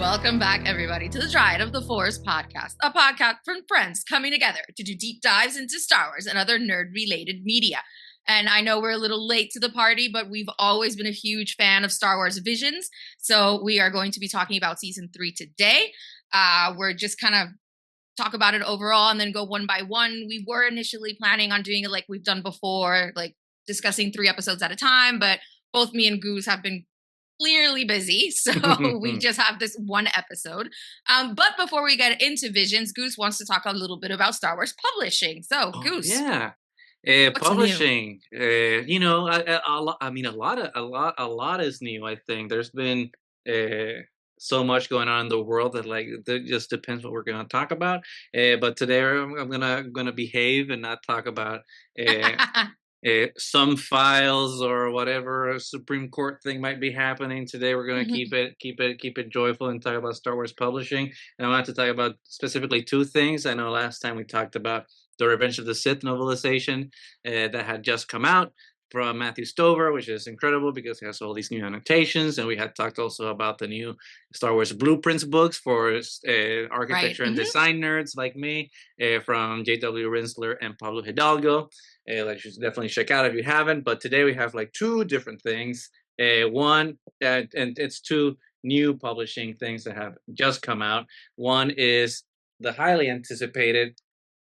Welcome back, everybody, to the Dryad of the Forest podcast, a podcast from friends coming together to do deep dives into Star Wars and other nerd-related media. And I know we're a little late to the party, but we've always been a huge fan of Star Wars Visions. So we are going to be talking about season 3 today. We're just kind of talk about it overall and then go one by one. We were initially planning on doing it like we've done before, like discussing 3 episodes at a time, but both me and Goose have been clearly busy, so we just have this one episode. But before we get into Visions, Goose wants to talk a little bit about Star Wars publishing. So, Goose, yeah, what's publishing. A lot is new. I think there's been so much going on in the world that it just depends what we're going to talk about. But today I'm gonna behave and not talk about new? some files or whatever Supreme Court thing might be happening today. We're going to keep it joyful and talk about Star Wars publishing. And I want to talk about specifically 2 things. I know last time we talked about the Revenge of the Sith novelization that had just come out from Matthew Stover, which is incredible because it has all these new annotations. And we had talked also about the new Star Wars blueprints books for architecture and design nerds like me from J.W. Rinsler and Pablo Hidalgo. You should definitely check out if you haven't. But today we have 2 different things. One, and it's 2 new publishing things that have just come out. One is the highly anticipated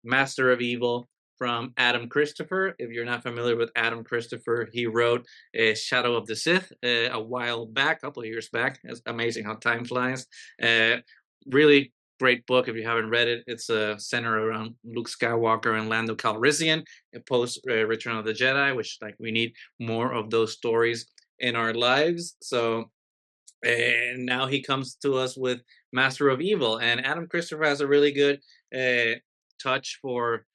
Master of Evil from Adam Christopher. If you're not familiar with Adam Christopher, he wrote Shadow of the Sith a while back, a couple of years back. It's amazing how time flies. Really great book if you haven't read it. It's centered around Luke Skywalker and Lando Calrissian post Return of the Jedi, which we need more of those stories in our lives. So now he comes to us with Master of Evil, and Adam Christopher has a really good touch for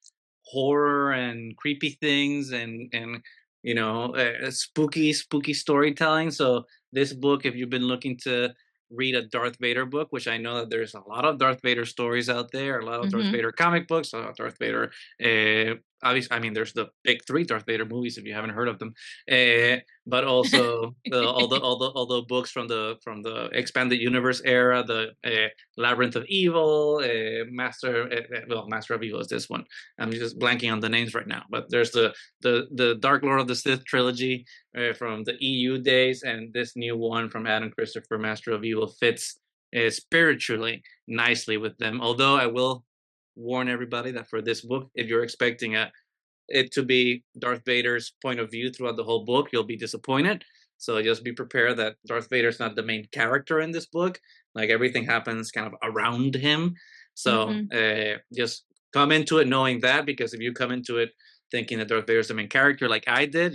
horror and creepy things and spooky storytelling. So this book, if you've been looking to read a Darth Vader book, which I know that there's a lot of Darth Vader stories out there, a lot of Darth Vader comic books, a lot of Darth Vader obviously, I mean, there's the big 3 Darth Vader movies if you haven't heard of them, but also all the books from the expanded universe era, the Labyrinth of Evil, Master of Evil is this one. I'm just blanking on the names right now, but there's the Dark Lord of the Sith trilogy from the EU days, and this new one from Adam Christopher, Master of Evil, fits spiritually nicely with them. Although I will warn everybody that for this book, if you're expecting it to be Darth Vader's point of view throughout the whole book, you'll be disappointed. So just be prepared that Darth Vader's not the main character in this book. Everything happens kind of around him. So just come into it knowing that, because if you come into it thinking that Darth Vader's the main character like I did,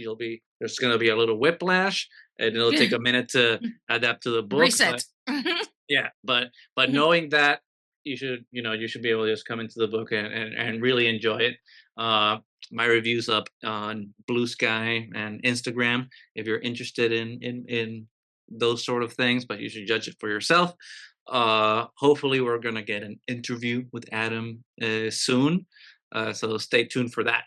there's going to be a little whiplash, and it'll take a minute to adapt to the book. Reset. But knowing that, you should be able to just come into the book and really enjoy it. My review's up on Blue Sky and Instagram if you're interested in those sort of things, but you should judge it for yourself. Hopefully we're going to get an interview with Adam soon, so stay tuned for that.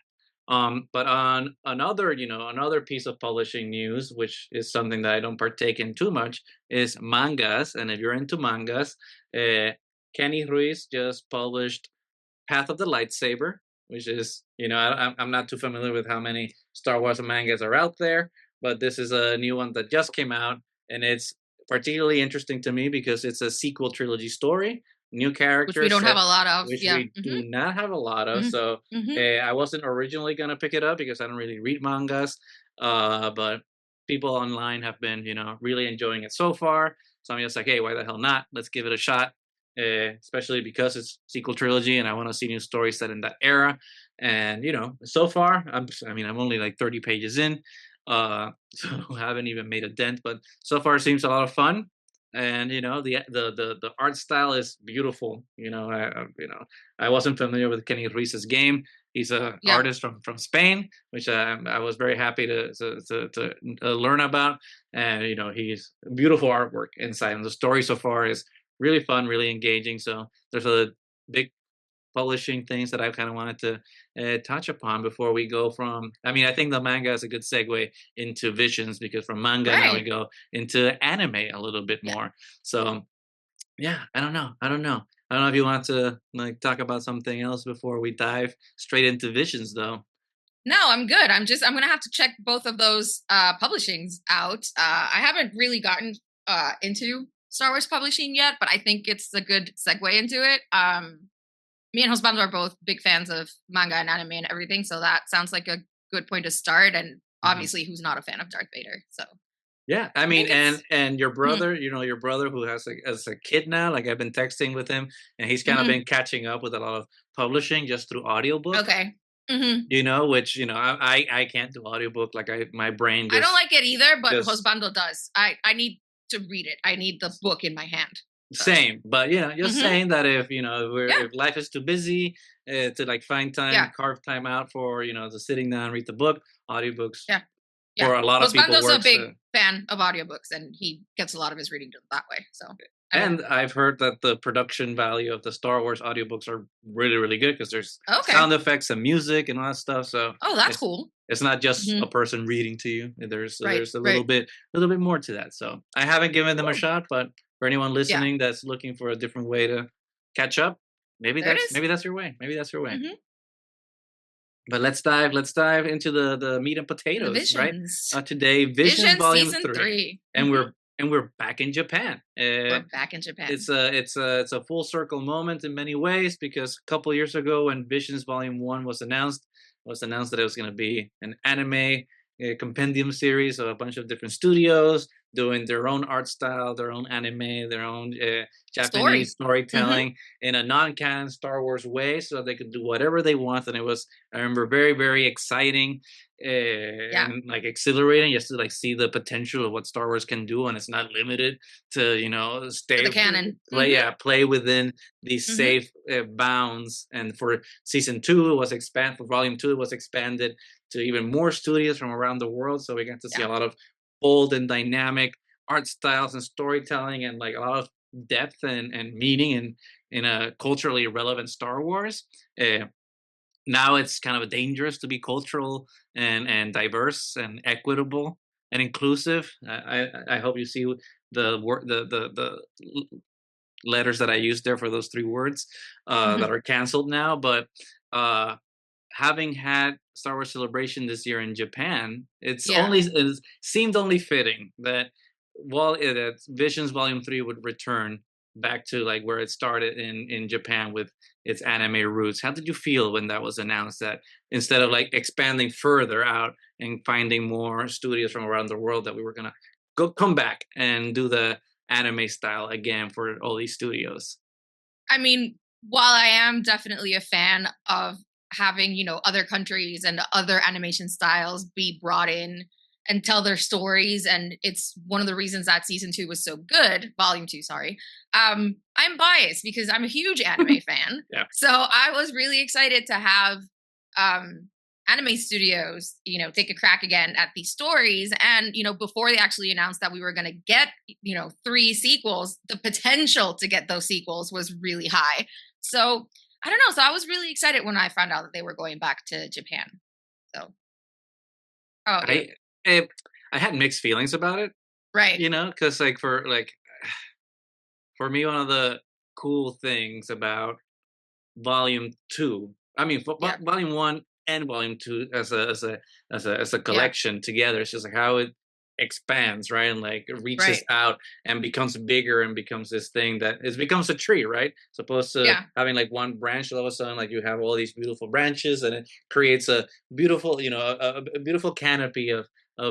But on another piece of publishing news, which is something that I don't partake in too much, is mangas. And if you're into mangas, Kenny Ruiz just published Path of the Lightsaber, which is, I'm not too familiar with how many Star Wars mangas are out there, but this is a new one that just came out, and it's particularly interesting to me because it's a sequel trilogy story, new characters, which we don't have a lot of. Which we do not have a lot of. So I wasn't originally going to pick it up because I don't really read mangas, but people online have been, really enjoying it so far. So I'm just like, hey, why the hell not? Let's give it a shot. Especially because it's sequel trilogy and I want to see new stories set in that era. And so far I'm only 30 pages in, so I haven't even made a dent, but so far it seems a lot of fun. And the art style is beautiful. I wasn't familiar with Kenny Ruiz's game. He's an artist from Spain, which I was very happy to learn about. And he's beautiful artwork inside, and the story so far is really fun, really engaging. So there's a big publishing things that I kind of wanted to touch upon before we go from. I think the manga is a good segue into Visions, because from manga now we go into anime a little bit more. So yeah, I don't know. I don't know. I don't know if you want to like talk about something else before we dive straight into Visions, though. No, I'm good. I'm gonna have to check both of those publishings out. I haven't really gotten into Star Wars publishing yet, but I think it's a good segue into it. Me and Husband are both big fans of manga and anime and everything, so that sounds like a good point to start. And Mhm. obviously, who's not a fan of Darth Vader? So Yeah, I I mean, think it's. and your Mhm, brother, your brother who has like as a kid now, like I've been texting with him, and he's kind of mhm. been catching up with a lot of publishing just through audiobook. Okay. Hmm. Which I can't do audiobook. Like my brain I don't like it either, but just Husbando does. I need to read it. I need the book in my hand. So. same. But just Hmm. saying that if Yeah. if life is too busy to like find time, Yeah. carve time out for to sitting down and read the book, audiobooks Yeah. Yeah. for a lot of people Husbando's a works. big fan of audiobooks and he gets a lot of his reading done that way. So I mean, And I've heard that the production value of the Star Wars audiobooks are really, really good because there's okay. sound effects and music and all that stuff. So Oh, that's it's cool. it's not just Hmm. a person reading to you. Right. There's a Right. little bit more to that. So I haven't given them a Cool. shot, but for anyone Yeah. listening that's looking for a different way to catch up, There it is. maybe that's your way. Maybe that's your way. Mm-hmm. But let's dive into the meat and The potatoes, right? Visions. Today, Visions Vision Volume season 3, 3. and we're back in Japan. We're back in Japan. It's a full circle moment in many ways because a couple years ago when Visions Volume 1 was announced, that it was going to be an anime compendium series of a bunch of different studios doing their own art style, their own anime, their own Japanese Story. Mm-hmm. storytelling in a non-canon Star Wars way, so they could do whatever they want. And it was, I remember, very very exciting Yeah. and like exhilarating just to like see the potential of what Star Wars can do, and it's not limited to To stay the canon. play Mm-hmm. play within these Mm-hmm. safe bounds. And for season 2 it was for volume 2 it was expanded to even more studios from around the world, so we got to see Yeah. a lot of bold and dynamic art styles and storytelling and like a lot of depth and meaning in a culturally relevant Star Wars. uh, Now it's kind of dangerous to be cultural and diverse and equitable and inclusive. I hope you see the word the letters that I used there for those 3 words that Mm-hmm. are canceled now. But uh, having had Star Wars Celebration this year in Japan, Yeah. it seemed only fitting that Visions Volume 3 would return back to like where it started in Japan with its anime roots. How did you feel when that was announced that instead of like expanding further out and finding more studios from around the world that we were gonna come back and do the anime style again for all these studios? I mean, while I am definitely a fan of having, other countries and other animation styles be brought in and tell their stories, and it's one of the reasons that season 2 was so good, volume 2, sorry. I'm biased because I'm a huge anime fan. Yeah. So I was really excited to have um anime studios, take a crack again at these stories. And, before they actually announced that we were gonna get 3 sequels, the potential to get those sequels was really high. So I don't know. So I was really excited when I found out that they were going back to Japan. So how about you? I eh, I had mixed feelings about it, Right. because like for me, one of the cool things about Volume 2, I mean, Yeah. Volume 1 and Volume 2 as a Yeah. collection together, it's just like how it expands, right, and like it reaches Right. out and becomes bigger and becomes this thing that it becomes a tree, right? Supposed to Yeah. having like one branch, all of a sudden, like you have all these beautiful branches, and it creates a beautiful, a beautiful canopy of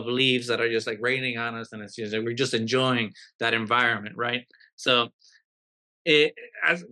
leaves that are just like raining on us, and it's just like, we're just enjoying that environment, right? So it as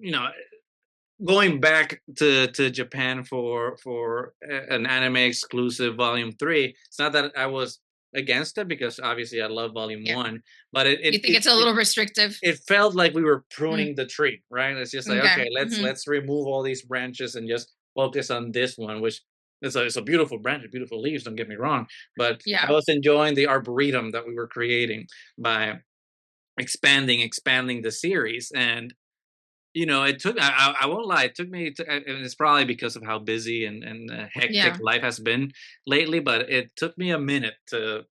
going back to Japan for an anime exclusive Volume 3. It's not that I was against it because obviously I love Volume Yeah. One, but You think it's a little restrictive? it felt like we were Mm, pruning the tree, right? It's just like, okay. okay, Hmm. let's remove all these branches and just focus on this one, which it's a beautiful branch, beautiful leaves. Don't get me wrong, but I Yeah. was enjoying the arboretum that we were creating by expanding the series. And it took. I won't lie. It took me. And it's probably because of how busy and hectic Yeah. life has been lately. But it took me a minute to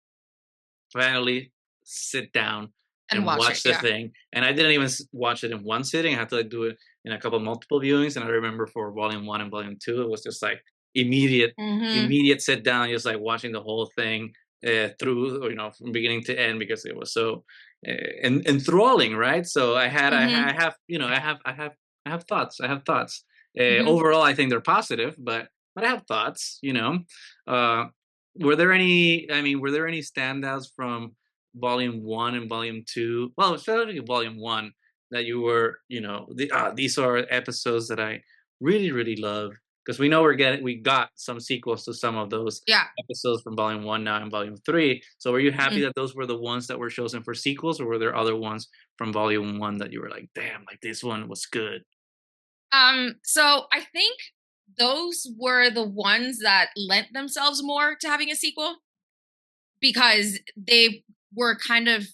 finally sit down And watch watch it, the yeah. thing. And I didn't even watch it in one sitting. I had to like do it in a couple multiple viewings. And I remember for volume 1 and volume 2, it was just like immediate Mhm. immediate sit down, just like watching the whole thing through, from beginning to end, because it was so enthralling, right? So I Mhm. have, I have thoughts. I have thoughts. Mhm. Overall, I think they're positive, but I have thoughts. Uh, were there any? I mean, were there any standouts from volume 1 and volume 2? Well, especially volume 1, that you were, these are episodes that I really, really love, because we got some sequels to some of those Yeah. episodes from volume 1 now and volume 3. So were you happy Mhm. that those were the ones that were chosen for sequels, or were there other ones from volume 1 that you were like, damn, like this one was good? So I think those were the ones that lent themselves more to having a sequel because they were kind of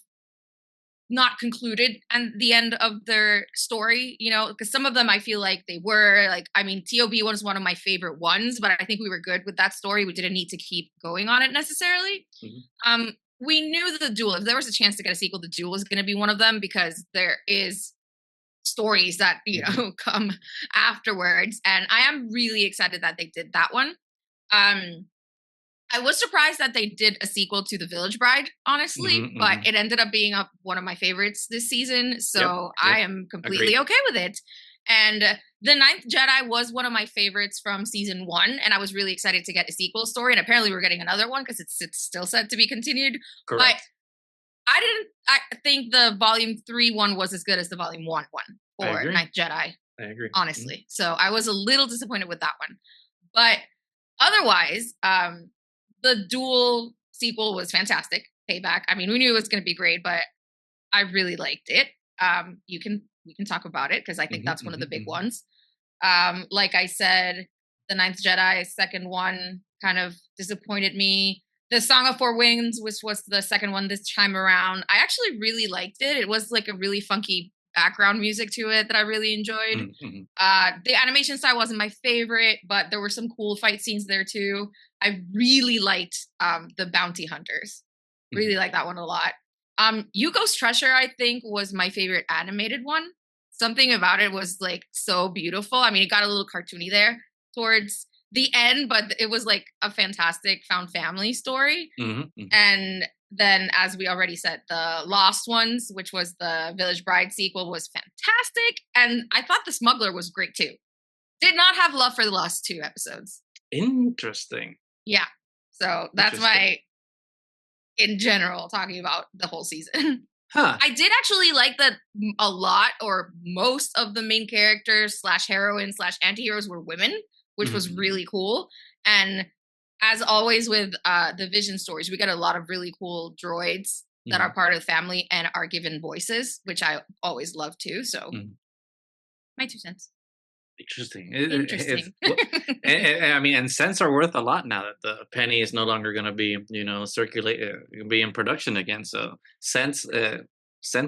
not concluded at the end of their story, because some of them I feel like they were like, I mean, TOB one is one of my favorite ones, but I think we were good with that story. We didn't need to keep going on it necessarily. Mhm. We knew that the duel, if there was a chance to get a sequel, the duel was going to be one of them because there is stories that Mhm. come afterwards, and I am really excited that they did that one. um I was surprised that they did a sequel to The Village Bride, honestly, Mhm. but Mhm. it ended up being one of my favorites this season, Yep. so Yep. I am completely Agreed. okay with it. And The Ninth Jedi was one of my favorites from season one, and I was really excited to get a sequel story. And apparently, we're getting another one because it's still set to be continued. But Correct. I think the volume 3 one was as good as the volume 1 one I for agree. Ninth Jedi, I agree. Mhm. honestly. So I was a little disappointed with that one. But otherwise, the dual sequel was fantastic. Payback. I mean, we knew it was going to be great, but I really liked it. We can talk about it because I think Mhm. that's one of the Mhm. big Mhm. ones. Like I said, the Ninth Jedi second one kind of disappointed me. The Song of Four Winds, which was the second one this time around, I actually really liked it. It was like a really funky background music to it that I really enjoyed. Mhm. Mhm. The animation style wasn't my favorite, but there were some cool fight scenes there too. I really liked the Bounty Hunters. Really Mhm. liked that one a lot. Yuko's Treasure, I think, was my favorite animated one. Something about it was like so beautiful. I mean, it got a little cartoony there towards the end, but it was like a fantastic found family story. Mhm. Mhm. And then, as we already said, the Lost Ones, which was the Village Bride sequel, was fantastic. And I thought The Smuggler was great too. Did not have love for the last two episodes. Interesting. Yeah. So that's Interesting. my, in general, talking about the whole season. Huh. I did actually like that a lot, or most of the main characters slash heroines slash anti-heroes were women, which was Mhm. really cool. And as always with the Vision stories, we get a lot of really cool droids that are Mhm. part of the family and are given voices, which I always love too. So Mhm. my 2 cents. Interesting. It's Interesting. and I mean, and cents are worth a lot now that the penny is no longer going to be, circulate, be in production again. So cents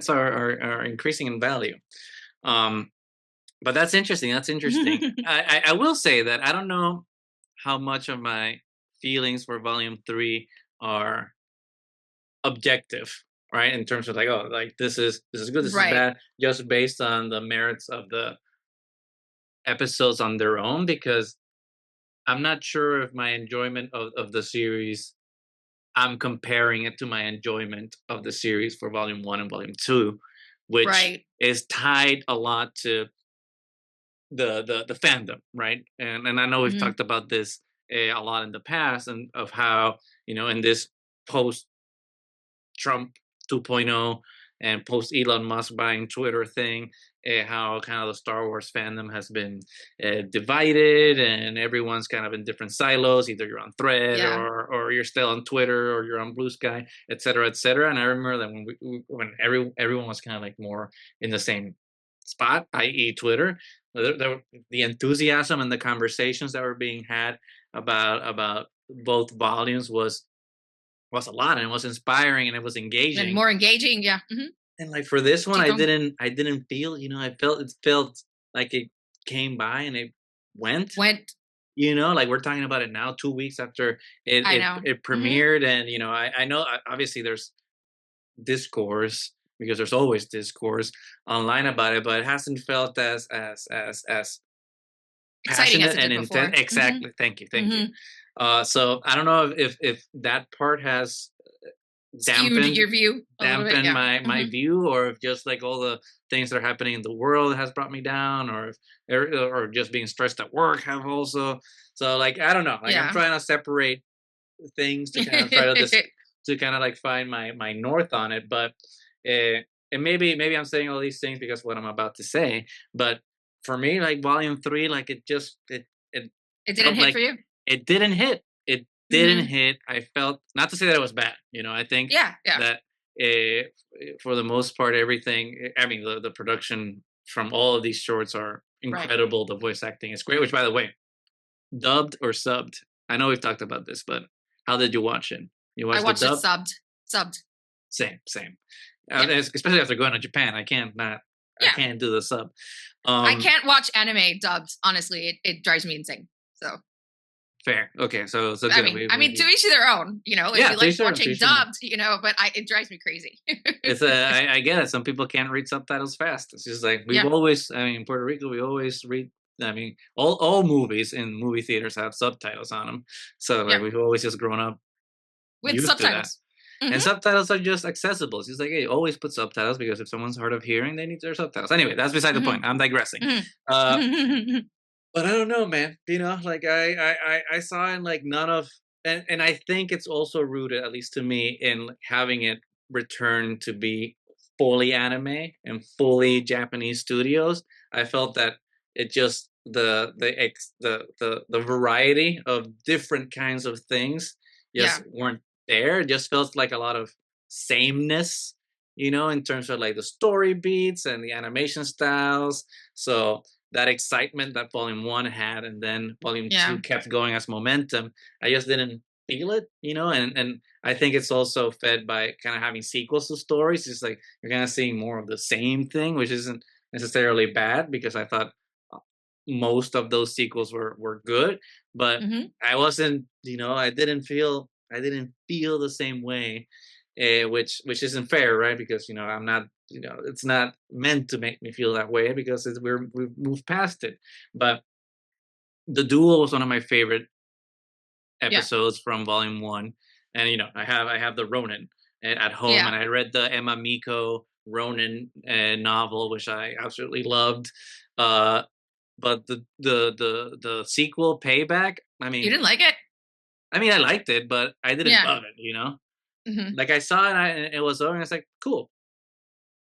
are increasing in value. Um, but that's interesting. That's interesting. I will say that I don't know how much of my feelings for Volume 3 are objective, right? In terms of like, oh, like this is good, this is Right. bad, just based on the merits of the episodes on their own, because I'm not sure if my enjoyment of the series, I'm comparing it to my enjoyment of the series for volume 1 and volume 2, which Right. is tied a lot to the fandom, right? And I know we've Mhm. talked about this a lot in the past, and of how, in this post Trump 2.0 and post Elon Musk buying Twitter thing, how kind of the Star Wars fandom has been divided, and everyone's kind of in different silos. Either you're on Thread, Yeah. or you're still on Twitter, or you're on Blue Sky, et cetera, et cetera. And I remember that when everyone was kind of like more in the same spot, i.e., Twitter, the enthusiasm and the conversations that were being had about both volumes was a lot, and it was inspiring, and it was And engaging. more engaging. Yeah. And like for this one, Keep going. I didn't feel, it felt like it came by and it went. Went. Like we're talking about it now, 2 weeks after it I it, know. it Hmm. premiered. And I know, obviously there's discourse, because there's always discourse online about it, but it hasn't felt as Exciting as passionate it and did before. intense. Exactly. Thank you. Mhm. So I don't know if that part has Skewed your view a little bit. dampen Yeah. my view, or if just like all the things that are happening in the world has brought me down, or if or just being stressed at work have also. So like I don't know. Like I'm Yeah. trying to separate things to kind of try to kind of like find my north on it, but and maybe I'm saying all these things because of what I'm about to say, but for me, like volume 3, like it It didn't felt hit for like you? it didn't hit. It didn't Mhm. hit. I felt, not to say that it was bad. I think Yeah, yeah. that uh, for the most part, everything. I mean, the production from all of these shorts are Right. incredible. The voice acting is great. Which, by the way, dubbed or subbed? I know we've talked about this, but how did you watch it? You I watched the watched it dub? subbed. Subbed. Same. Yeah. Especially after going to Japan, I can't not. I Yeah. can't do the sub. I can't watch anime dubbed, honestly. It drives me insane. So Fair. Okay, so I good. mean, to each their own. If Yeah, you to like each their own, to watching each their own. dubbed, but it drives me crazy. It's I get it. Some people can't read subtitles fast. It's just like we've Yeah. always. I mean, in Puerto Rico, we always read. I mean, all movies in movie theaters have subtitles on them. So like Yeah. we've always just grown up With used to that. subtitles. And Mhm. subtitles are just accessible. It's just like, hey, always put subtitles because if someone's hard of hearing, they need their subtitles. Anyway, that's beside the Mhm. point. I'm digressing. Mhm. Uh, but I don't know, man. Like I saw in like none of, and I think it's also rooted, at least to me, in having it return to be fully anime and fully Japanese studios. I felt that it just the variety of different kinds of things Yeah. just weren't there. It just felt like a lot of sameness, in terms of like the story beats and the animation styles. So that excitement that volume 1 had, and then volume Yeah. 2 kept going as momentum, I just didn't feel it, and I think it's also fed by kind of having sequels to stories. It's like you're kind of seeing more of the same thing, which isn't necessarily bad, because I thought uh, most of those sequels were good, but Mhm. I wasn't, I didn't feel the same way, which isn't fair, right? Because I'm not, it's not meant to make me feel that way, because we've moved past it. But the duel was one of my favorite Yeah. episodes from volume 1, and I have the Ronin at home, Yeah. and I read the Emma Miko Ronin novel, which I absolutely loved. Uh, but the sequel, Payback. I You mean, didn't like it? I liked it, but I didn't Yeah. love it. Mhm. Like I saw it, and it was over, and it's like cool,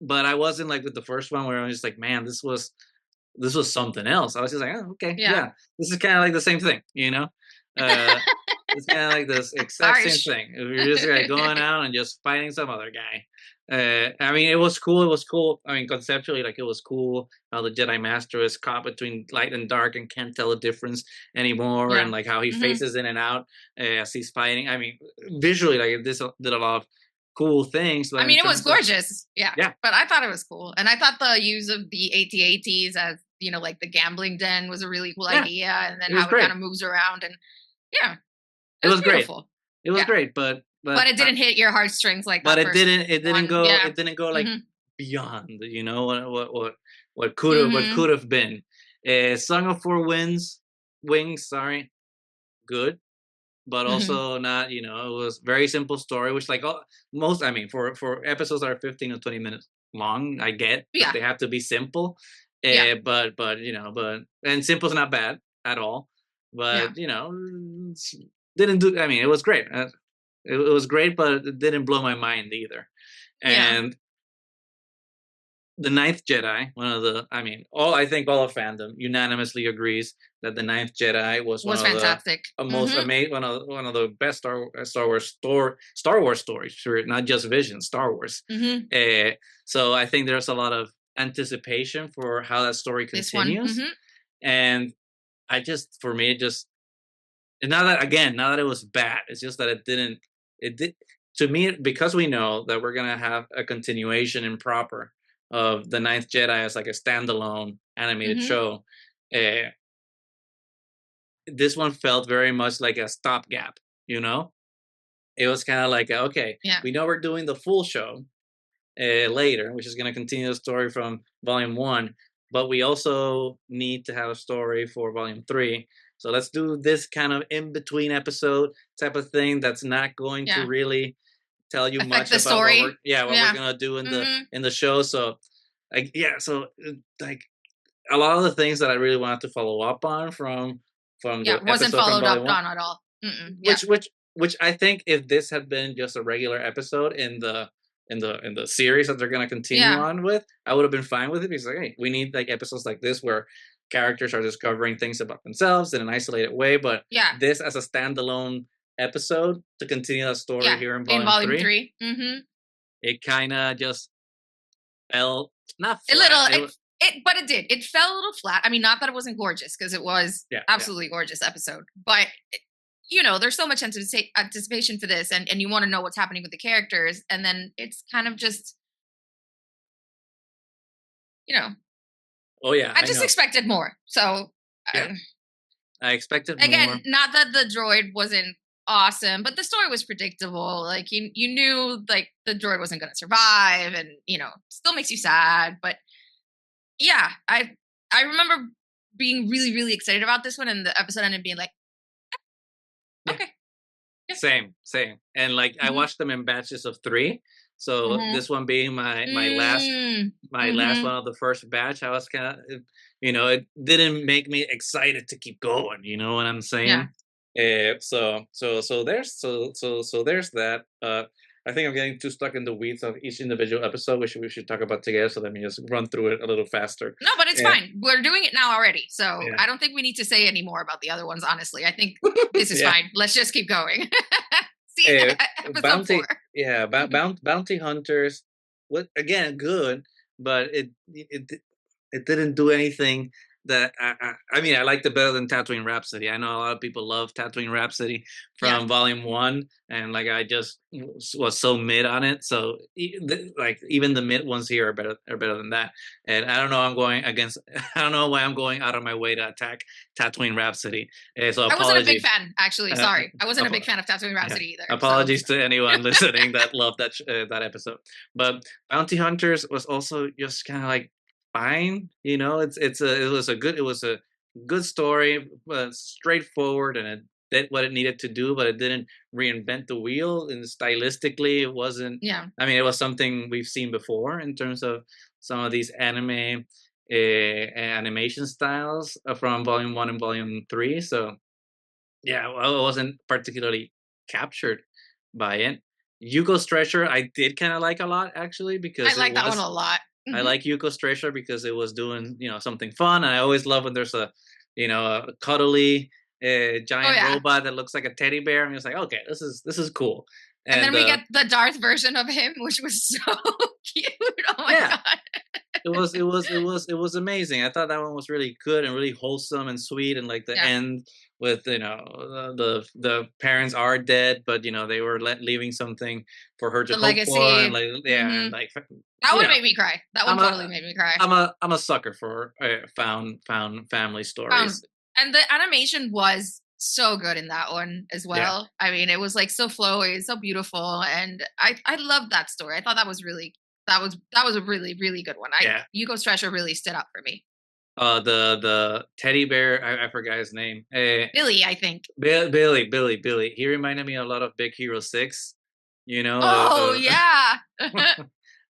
but I wasn't like with the first one, where I was just like, man, this was something else. I was just like, oh, okay, Yeah. yeah, this is kind of like the same thing. Uh, it's kind of like this exact same Harsh. thing. If you're just like going out and just fighting some other guy. I mean, it was cool. It was cool. I mean, conceptually, like, it was cool how the Jedi Master is caught between light and dark and can't tell the difference anymore, and Yeah. like how he Mhm. faces in and out as he's fighting. I mean, visually, like, this did a lot of cool things, I but in mean, it was terms of, gorgeous. Yeah. yeah, But I thought it was cool. And I thought the use of the AT-ATs as, like the gambling den was a really cool yeah, idea. And then it was how it kind great. of moves around. And yeah, it It was was great. beautiful. It was Yeah. great, but But it didn't hit your heartstrings like but that it first didn't it didn't one. go Yeah. it didn't go like Hmm. beyond, what could Hmm. have been. Song of Four Wings, sorry, good, but Hmm. also not, it was very simple story, which, like, most, I mean, for episodes that are 15 or 20 minutes long, I get that Yeah. they have to be simple. Yeah. But and simple's not bad at all, Yeah. but didn't do. I mean, it was great. It was great, but it didn't blow my mind either. Yeah. And the Ninth Jedi, I think all of fandom unanimously agrees that the Ninth Jedi was one Was of the fantastic. most Hmm. amazing, one of the best Star Wars stories, sure, not just Vision, Star Wars. Hmm. Uh, so I think there's a lot of anticipation for how that story This one. continues, Hmm. and for me, it just, and now that it was bad, it's just that it did, to me, because we know that we're gonna have a continuation in proper of the Ninth Jedi as like a standalone animated Hmm. show. uh, this one felt very much like a stopgap. It was kind of like, okay, Yeah. we know we're doing the full show, later, which is going to continue the story from Volume 1. But we also need to have a story for Volume 3. So let's do this kind of in-between episode type of thing that's not going to really tell you affect much the about story. what we're gonna do in the show. So like a lot of the things that I really wanted to follow up on from the wasn't episode followed from up Volume 1, on at all. which I think if this had been just a regular episode in the series that they're gonna continue on with, I would have been fine with it, because like, hey, we need like episodes like this where characters are discovering things about themselves in an isolated way. But this as a standalone episode to continue that story here in Volume 3. It kind of just fell not flat. But it did. It fell a little flat. I mean, not that it wasn't gorgeous, because it was absolutely gorgeous episode. But there's so much anticipation for this, and you want to know what's happening with the characters, and then it's kind of just, Oh yeah, I just expected more. So I expected again, more. not that the droid wasn't awesome, but the story was predictable. Like you knew like the droid wasn't going to survive, and still makes you sad. But yeah, I remember being really, really excited about this one, and the episode ended being like, okay. Yeah. Same. And like I watched them in batches of 3. So this one being my last one of the first batch, I was kind of, it didn't make me excited to keep going. You know what I'm saying? So there's that. I think I'm getting too stuck in the weeds of each individual episode, which we should talk about together. So let me just run through it a little faster. No, but it's fine. We're doing it now already. So I don't think we need to say any more about the other ones, honestly. I think this is fine. Let's just keep going. See, episode 4. Yeah, Bounty Hunters, again, good, but it didn't do anything that I mean, I liked it better than Tatooine Rhapsody. I know a lot of people love Tatooine Rhapsody from Volume 1, and like I just was so mid on it. So like even the mid ones here are better than that. And I don't know, I don't know why I'm going out of my way to attack Tatooine Rhapsody. So I wasn't a big fan, actually. Sorry, I wasn't a big fan of Tatooine Rhapsody either. Apologies to anyone listening that loved that episode. But Bounty Hunters was also just kind of like fine. It was a good story, straightforward, and it did what it needed to do, but it didn't reinvent the wheel. And stylistically, it wasn't. I mean, it was something we've seen before in terms of some of these anime animation styles from Volume 1 and Volume 3. So I wasn't particularly captured by it. Yuko's Treasure, I did kind of like a lot, actually, because I like that one a lot. I like Yuko's Treasure because it was doing, something fun. And I always love when there's a cuddly giant robot that looks like a teddy bear. I'm just like, okay, this is cool. And then we get the Darth version of him, which was so cute. Oh my god. It was amazing. I thought that one was really good and really wholesome and sweet, and like the end with the parents are dead, but they were leaving something for her to hope legacy. For, and like and like that would make me cry. That one totally made me cry. I'm a sucker for found family stories. And the animation was so good in that one as well. I mean, it was like so flowy, so beautiful, and I loved that story. I thought that was a really, really good one. Yuko's Treasure really stood up for me. The teddy bear, I forgot his name. Billy, I think. Billy. He reminded me a lot of Big Hero 6. Yeah.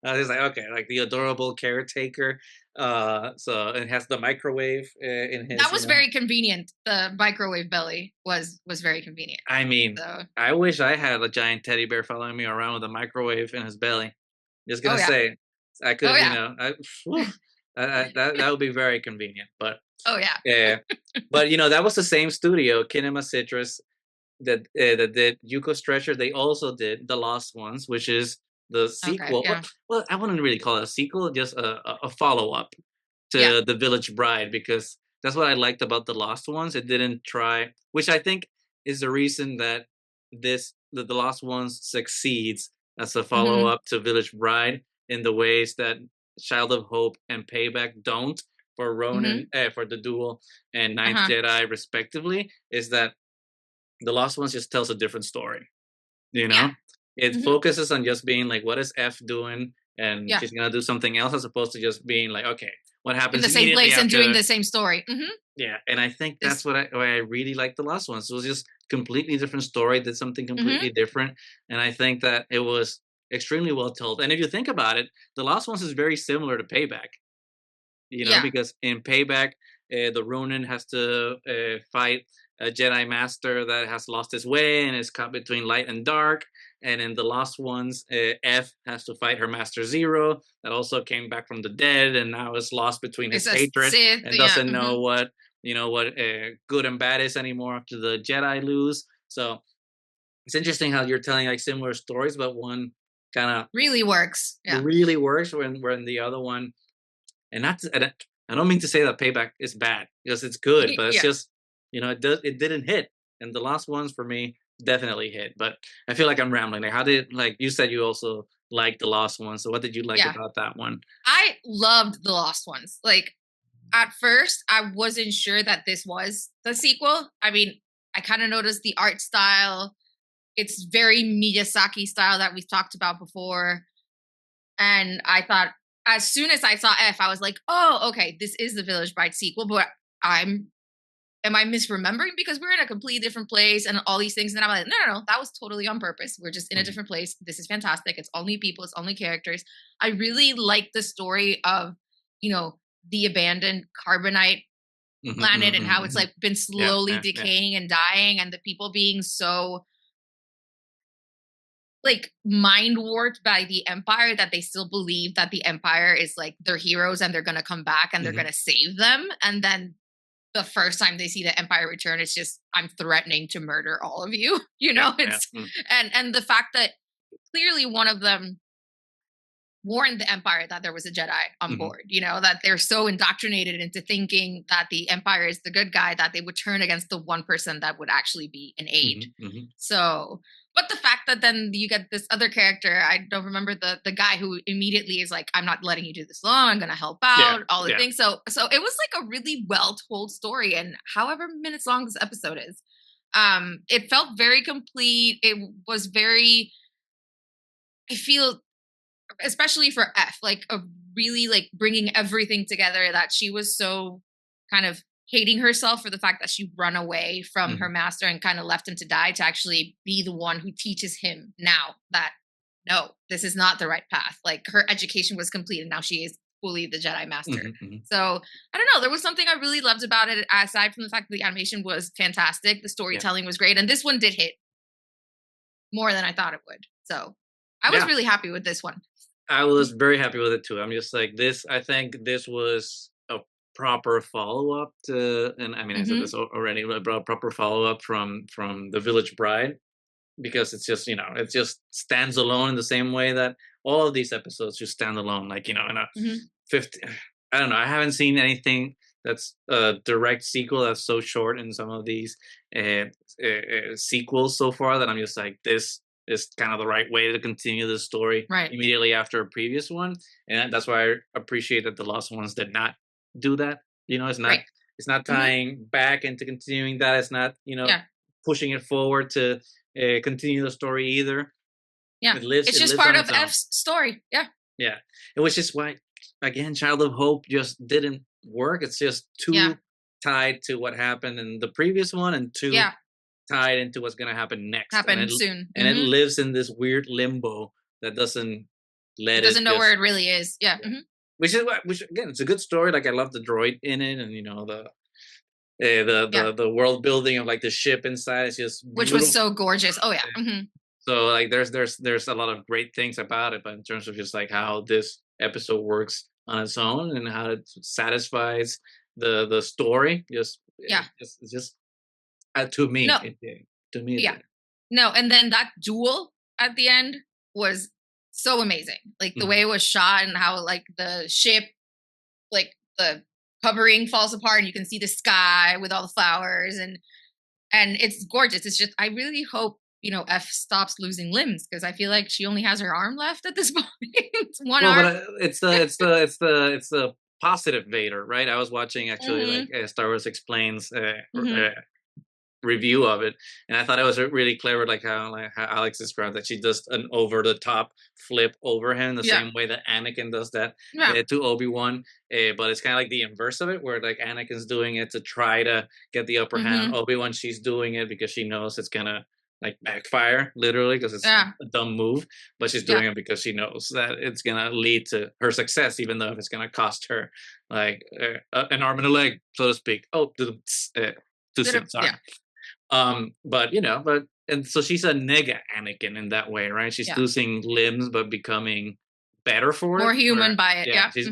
I was like, okay, like the adorable caretaker. So it has the microwave in his. That was very convenient. The microwave belly was very convenient. I mean, I wish I had a giant teddy bear following me around with a microwave in his belly. Just gonna say, I could, that would be very convenient. But but that was the same studio, Kinema Citrus, that did Yuko's Treasure. They also did The Lost Ones, which is the sequel. Well, I wouldn't really call it a sequel, just a follow-up to The Village Bride, because that's what I liked about The Lost Ones. It didn't try, which I think is the reason that The Lost Ones succeeds as a follow-up to Village Bride in the ways that Child of Hope and Payback don't, for Ronin, for the Duel and Ninth Jedi respectively, is that The Lost Ones just tells a different story. It focuses on just being like, what is F doing and Yeah. she's gonna do something else as opposed to just being like, okay, what In happens the same immediately place and doing after? the same story. Yeah, and I think This. that's why I really like the last one. So it was just completely different story, did something Hmm. completely different, and I think that it was extremely well told. And if you think about it, the last one is very similar to Payback. Yeah. Because in Payback, the Ronin has to fight a Jedi Master that has lost his way and is caught between light and dark. And in the last ones, F has to fight her Master Zero that also came back from the dead and now is lost between It's his a hatred Sith. and Yeah. doesn't know what good and bad is anymore after the Jedi lose. So it's interesting how you're telling like similar stories, but one kind of Really works. Yeah. really works when the other one, and not to, and I don't mean to say that Payback is bad because it's good, but it's Yeah. just it didn't hit, and the last ones for me definitely hit. But I feel like I'm rambling. Like, how did, like you said, you also liked the last one? So what did you like Yeah. about that one? I loved the Lost Ones. Like at first, I wasn't sure that this was the sequel. I mean, I kind of noticed the art style. It's very Miyazaki style that we've talked about before. And I thought, as soon as I saw F, I was like, oh, okay, this is the Village Bride sequel. But am I misremembering? Because we're in a completely different place and all these things. And I'm like, no, that was totally on purpose. We're just in a Mhm, different place. This is fantastic. It's all new people, it's all new characters. I really like the story of, the abandoned carbonite mhm, planet mhm, and how mhm, it's mhm. like been Yeah, slowly yeah, yeah. decaying and dying, and the people being so like mind warped by the empire that they still believe that the empire is like their heroes and they're gonna come back and they're Mhm. gonna save them. And then the first time they see the empire return, it's just, I'm threatening to murder all of you. Yeah, yeah. It's and the fact that clearly one of them warned the empire that there was a Jedi on Mhm, board, that they're so indoctrinated into thinking that the empire is the good guy that they would turn against the one person that would actually be an aide. mhm, mhm. So, but the fact that then you get this other character, I don't remember the guy who immediately is like, I'm not letting you do this alone, I'm gonna help Yeah, out, all the yeah. things. So it was like a really well told story, and however minutes long this episode is, it felt very complete. It was very, I feel, especially for F, like a really like bringing everything together, that she was so kind of hating herself for the fact that she run away from her Mhm, master and kind of left him to die, to actually be the one who teaches him now that no, this is not the right path. Like her education was complete and now she is fully the Jedi master. mhm, mhm. So I don't know. There was something I really loved about it, aside from the fact that the animation was fantastic, the Yeah, storytelling was great, and this one did hit more than I thought it would. So I was yeah. really happy with this one. I was very happy with it too. I'm just like this. I think this was a proper follow up to, and I mean, I said Hmm. this already, but a proper follow up from the Village Bride, because it's just it just stands alone in the same way that all of these episodes just stand alone. Like in a Hmm. 50, I don't know. I haven't seen anything that's a direct sequel that's so short in some of these uh, sequels so far that I'm just like, this is kind of the right way to continue the story Right. immediately after a previous one, and that's why I appreciate that the last ones did not do that. Right. It's not Hmm. tying back into continuing that. It's not Yeah. pushing it forward to continue the story either. Yeah. It lives It's it just lives part on of its own. F's story. Yeah. Yeah, it was just why, again, Child of Hope just didn't work. It's just Yeah. too tied to what happened in the previous one and too Yeah. tied into what's gonna happen next, Happen soon. and it Hmm. lives in this weird limbo that doesn't It let it doesn't know where just, it really is. Yeah. yeah. Hmm. Which again, it's a good story. Like, I love the droid in it, and Yeah. the world building of like the ship inside is just Which was beautiful. so gorgeous. Oh yeah. Hmm. So like there's a lot of great things about it, but in terms of just like how this episode works on its own and how it satisfies the story, Yeah. just to me No. it did. To me it Yeah. did. No. And then that duel at the end was so amazing. Like the way Mhm. it was shot and how like the ship, like the covering falls apart and you can see the sky with all the flowers, and it's gorgeous. It's just, I really hope F stops losing limbs, because I feel like she only has her arm left at this point. One Well, but arm. it's the positive Vader, right? I was watching actually like Hmm. Star Wars Explains Hmm. review of it, and I thought it was really clever, like how Alex described that she does an over the top flip over him the Yeah. same way that Anakin does that Yeah. to Obi-Wan, but it's kind of like the inverse of it, where like Anakin's doing it to try to get the upper hand. Obi-Wan, she's doing it because she knows it's gonna like backfire, literally, because it's Yeah. a dumb move, but she's doing it because she knows that it's gonna lead to her success, even though if it's gonna cost her like an arm and a leg, so to speak. Oh, too soon, sorry. Yeah. But and so she's a nega Anakin in that way, right? She's losing limbs but becoming better for More it. human by it. Yeah. She's,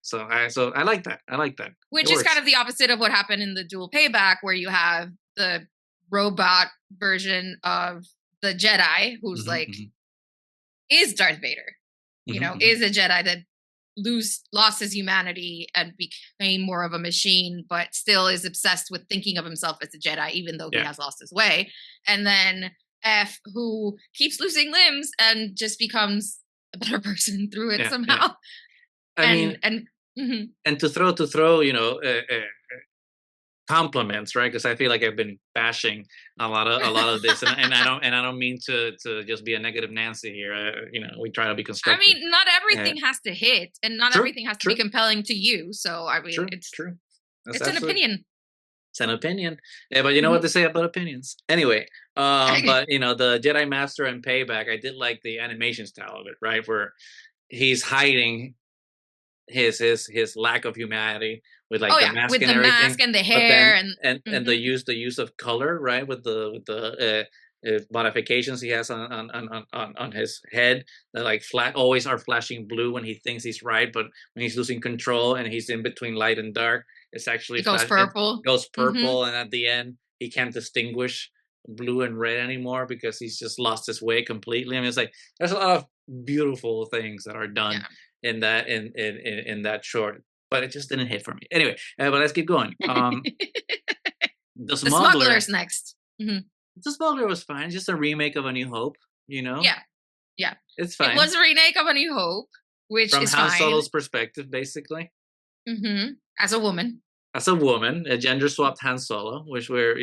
So I like that. I like that. Which is kind of the opposite of what happened in the Duel Payback, where you have the robot version of the Jedi, who's is Darth Vader. You know, is a Jedi that lost his humanity and became more of a machine, but still is obsessed with thinking of himself as a Jedi, even though he has lost his way. And then F, who keeps losing limbs and just becomes a better person through it somehow. I mean, and to throw, compliments, right? Because I feel like I've been bashing a lot of this, and I don't mean to just be a negative Nancy here. We try to be constructive. I mean, not everything has to hit, and not everything has to be compelling to you. So I mean, it's true. It's an opinion. It's an opinion. Yeah, but you know what they say about opinions. Anyway, but the Jedi Master and Payback, I did like the animation style of it, right? Where he's hiding his lack of humanity with like the mask with and the everything, mask and the hair and the use of color, right? With the modifications he has on his head that like always are flashing blue when he thinks he's right, but when he's losing control and he's in between light and dark, it's actually it goes purple. It goes purple, and at the end he can't distinguish blue and red anymore because he's just lost his way completely. I mean, it's like there's a lot of beautiful things that are done in that in that short, but it just didn't hit for me. Anyway, but let's keep going. The Smuggler's next. The Smuggler was fine. It's just a remake of A New Hope, Yeah. It's fine. It was a remake of A New Hope, which from is Han fine. Solo's perspective, basically. As a woman. As a woman, a gender swapped Han Solo, which we're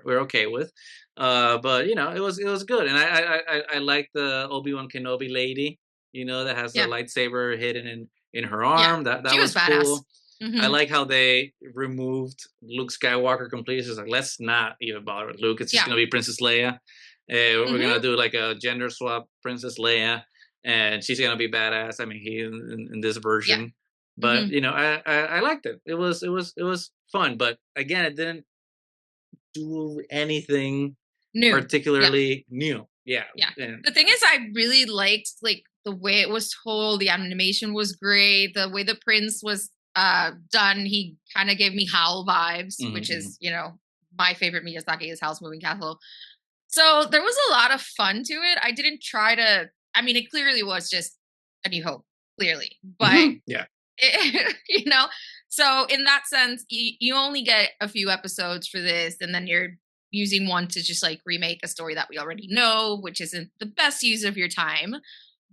we're okay with. But it was good, and I like the Obi-Wan Kenobi lady, that has the lightsaber hidden in her arm. That was cool. I like how they removed Luke Skywalker completely. It's like, let's not even bother with Luke. It's just gonna be Princess Leia. We're gonna do like a gender swap Princess Leia, and she's gonna be badass. I mean, he in this version. Yeah. But I liked it. It was fun. But again, it didn't do anything particularly new. Yeah. And the thing is, I really liked like the way it was told. The animation was great. The way the prince was done, he kind of gave me Howl vibes, which is my favorite Miyazaki is Howl's Moving Castle. So there was a lot of fun to it. I didn't try to. I mean, it clearly was just A New Hope, clearly, but so in that sense, you only get a few episodes for this, and then you're using one to just like remake a story that we already know, which isn't the best use of your time.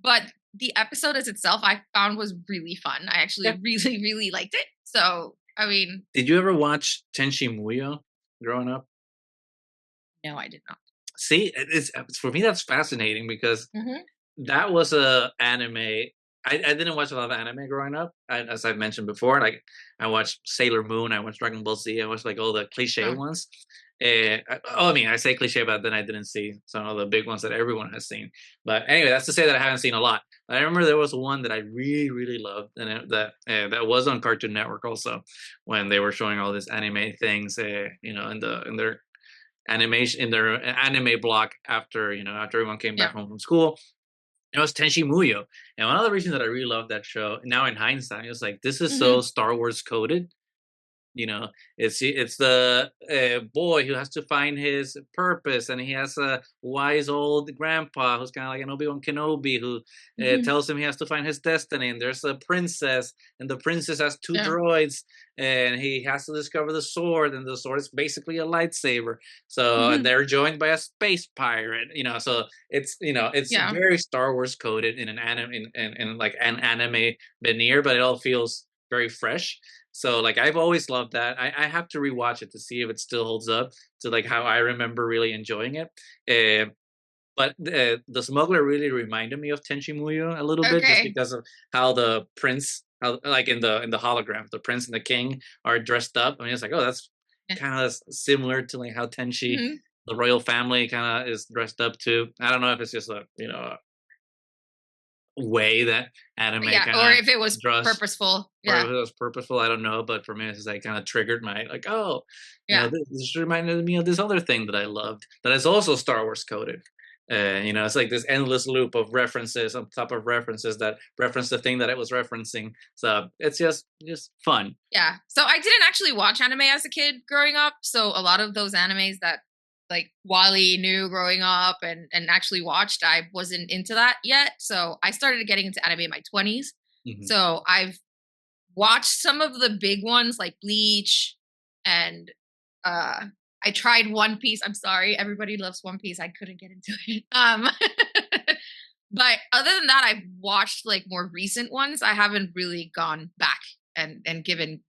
But the episode as itself, I found was really fun. I actually really, really liked it. So, I mean, did you ever watch Tenchi Muyo growing up? No, I did not. See, it's for me that's fascinating because that was a anime. I didn't watch a lot of anime growing up, as I've mentioned before. Like I watched Sailor Moon, I watched Dragon Ball Z, I watched like all the cliche ones. I mean, I say cliche, but then I didn't see some of the big ones that everyone has seen. But anyway, that's to say that I haven't seen a lot. I remember there was one that I really, really loved, and that was on Cartoon Network also when they were showing all these anime things. In their animation, in their anime block after everyone came back home from school. It was Tenchi Muyo, and one of the reasons that I really love that show now in hindsight, it was like this is so Star Wars coded. It's the boy who has to find his purpose, and he has a wise old grandpa who's kind of like an Obi-Wan Kenobi who tells him he has to find his destiny. And there's a princess, and the princess has two droids, and he has to discover the sword, and the sword is basically a lightsaber. So and they're joined by a space pirate. So it's very Star Wars coded in an anime in like an anime veneer, but it all feels very fresh. So like I've always loved that. I have to rewatch it to see if it still holds up to like how I remember really enjoying it. But the smuggler really reminded me of Tenchi Muyo a little bit, just Okay. because of how the prince, how like in the hologram, the prince and the king are dressed up. I mean, it's like, oh, that's Yeah. kind of similar to like how Tenchi, Mhm. the royal family, kind of is dressed up too. I don't know if it's just a way that anime Yeah, kind or of if it was draws, purposeful. or if Yeah. it was purposeful. I don't know, but for me, it's like kind of triggered my like, oh, Yeah. this reminded me of this other thing that I loved that is also Star Wars coded. It's like this endless loop of references on top of references that reference the thing that it was referencing. So it's just fun. Yeah. So I didn't actually watch anime as a kid growing up. So a lot of those animes that like Wally knew growing up and actually watched, I wasn't into that yet. So I started getting into anime in my 20s. Hmm. So I've watched some of the big ones like Bleach and uh I tried One Piece. I'm sorry, everybody loves One Piece. I couldn't get into it. But other than that, I've watched like more recent ones. I haven't really gone back and given